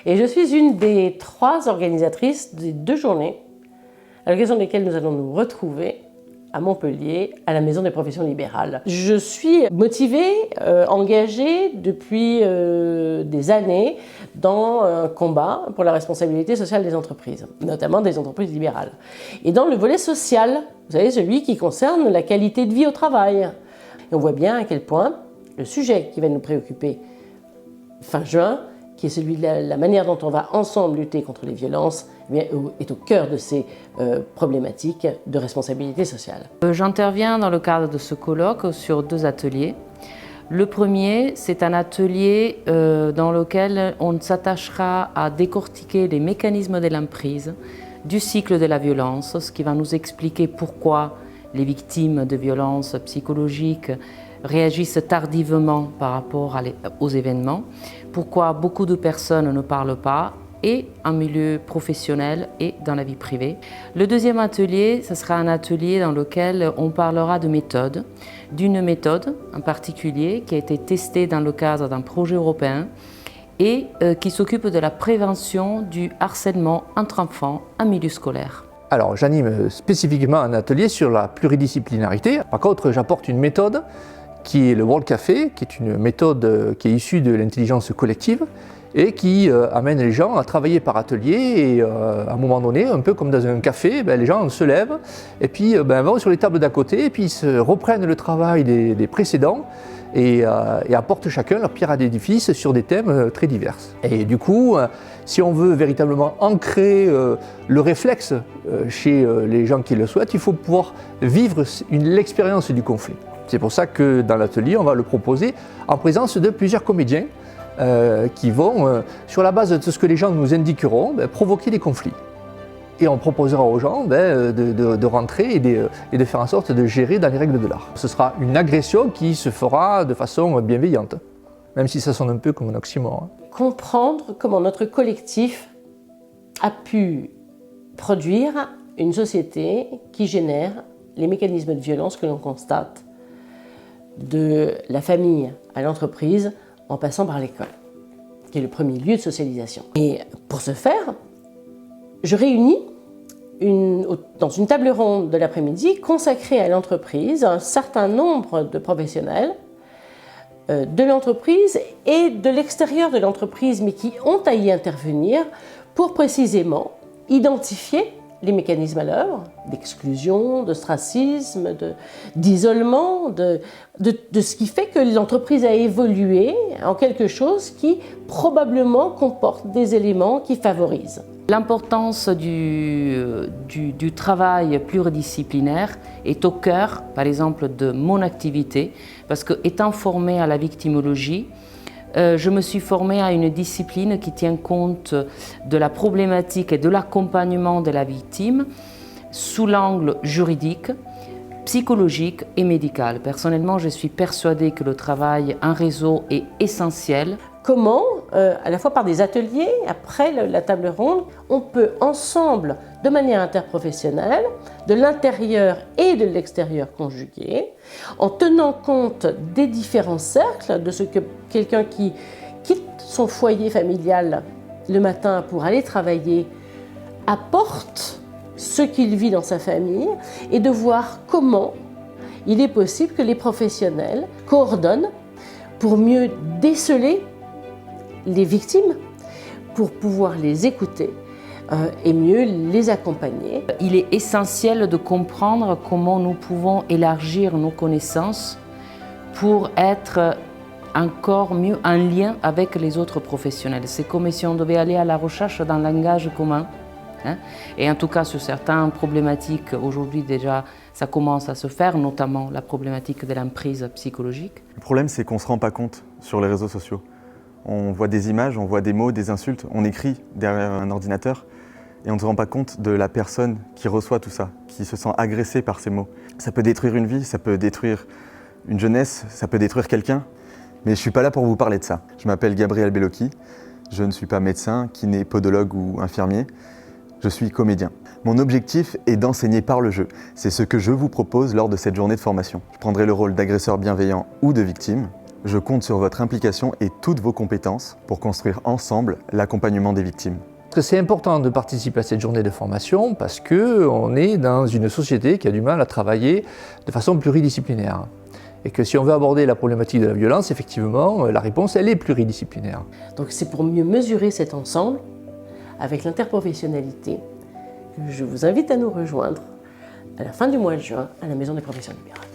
Et je suis une des 3 organisatrices des 2 journées à l'occasion desquelles nous allons nous retrouver à Montpellier, à la Maison des professions libérales. Je suis motivée, engagée depuis des années dans un combat pour la responsabilité sociale des entreprises, notamment des entreprises libérales. Et dans le volet social, vous savez, celui qui concerne la qualité de vie au travail. Et on voit bien à quel point le sujet qui va nous préoccuper fin juin, qui est celui de la manière dont on va ensemble lutter contre les violences, est au cœur de ces problématiques de responsabilité sociale. J'interviens dans le cadre de ce colloque sur 2 ateliers. Le premier, c'est un atelier dans lequel on s'attachera à décortiquer les mécanismes de l'emprise, du cycle de la violence, ce qui va nous expliquer pourquoi les victimes de violences psychologiques réagissent tardivement par rapport aux événements, pourquoi beaucoup de personnes ne parlent pas, et en milieu professionnel et dans la vie privée. Le deuxième atelier, ce sera un atelier dans lequel on parlera de méthode, d'une méthode en particulier qui a été testée dans le cadre d'un projet européen et qui s'occupe de la prévention du harcèlement entre enfants en milieu scolaire. Alors j'anime spécifiquement un atelier sur la pluridisciplinarité. Par contre, j'apporte une méthode qui est le World Café, qui est une méthode qui est issue de l'intelligence collective et qui amène les gens à travailler par atelier et à un moment donné, un peu comme dans un café, les gens se lèvent et puis vont sur les tables d'à côté et puis ils se reprennent le travail des précédents et apportent chacun leur pierre à l'édifice sur des thèmes très divers. Et du coup, si on veut véritablement ancrer le réflexe chez les gens qui le souhaitent, il faut pouvoir vivre l'expérience du conflit. C'est pour ça que dans l'atelier, on va le proposer en présence de plusieurs comédiens qui vont, sur la base de ce que les gens nous indiqueront, provoquer des conflits. Et on proposera aux gens de rentrer et de faire en sorte de gérer dans les règles de l'art. Ce sera une agression qui se fera de façon bienveillante, même si ça sonne un peu comme un oxymore. Comprendre comment notre collectif a pu produire une société qui génère les mécanismes de violence que l'on constate de la famille à l'entreprise en passant par l'école, qui est le premier lieu de socialisation. Et pour ce faire, je réunis dans une table ronde de l'après-midi consacrée à l'entreprise un certain nombre de professionnels de l'entreprise et de l'extérieur de l'entreprise, mais qui ont à y intervenir pour précisément identifier les mécanismes à l'œuvre, d'exclusion, d'ostracisme, d'isolement, de ce qui fait que l'entreprise a évolué en quelque chose qui probablement comporte des éléments qui favorisent. L'importance du travail pluridisciplinaire est au cœur, par exemple, de mon activité, parce que étant formée à la victimologie, je me suis formée à une discipline qui tient compte de la problématique et de l'accompagnement de la victime sous l'angle juridique, psychologique et médical. Personnellement, je suis persuadée que le travail en réseau est essentiel. Comment, à la fois par des ateliers, après la table ronde, on peut ensemble, de manière interprofessionnelle, de l'intérieur et de l'extérieur conjugué, en tenant compte des différents cercles, de ce que quelqu'un qui quitte son foyer familial le matin pour aller travailler apporte ce qu'il vit dans sa famille, et de voir comment il est possible que les professionnels coordonnent pour mieux déceler les victimes, pour pouvoir les écouter et mieux les accompagner. Il est essentiel de comprendre comment nous pouvons élargir nos connaissances pour être encore mieux en lien avec les autres professionnels. C'est comme si on devait aller à la recherche d'un langage commun. Et en tout cas, sur certaines problématiques, aujourd'hui déjà, ça commence à se faire, notamment la problématique de l'emprise psychologique. Le problème, c'est qu'on ne se rend pas compte sur les réseaux sociaux. On voit des images, on voit des mots, des insultes, on écrit derrière un ordinateur et on ne se rend pas compte de la personne qui reçoit tout ça, qui se sent agressée par ces mots. Ça peut détruire une vie, ça peut détruire une jeunesse, ça peut détruire quelqu'un, mais je ne suis pas là pour vous parler de ça. Je m'appelle Gabriel Bellocchi, je ne suis pas médecin, kiné, podologue ou infirmier, je suis comédien. Mon objectif est d'enseigner par le jeu. C'est ce que je vous propose lors de cette journée de formation. Je prendrai le rôle d'agresseur bienveillant ou de victime. Je compte sur votre implication et toutes vos compétences pour construire ensemble l'accompagnement des victimes. C'est important de participer à cette journée de formation parce qu'on est dans une société qui a du mal à travailler de façon pluridisciplinaire. Et que si on veut aborder la problématique de la violence, effectivement, la réponse, elle est pluridisciplinaire. Donc c'est pour mieux mesurer cet ensemble, avec l'interprofessionnalité, que je vous invite à nous rejoindre à la fin du mois de juin à la Maison des professions libérales.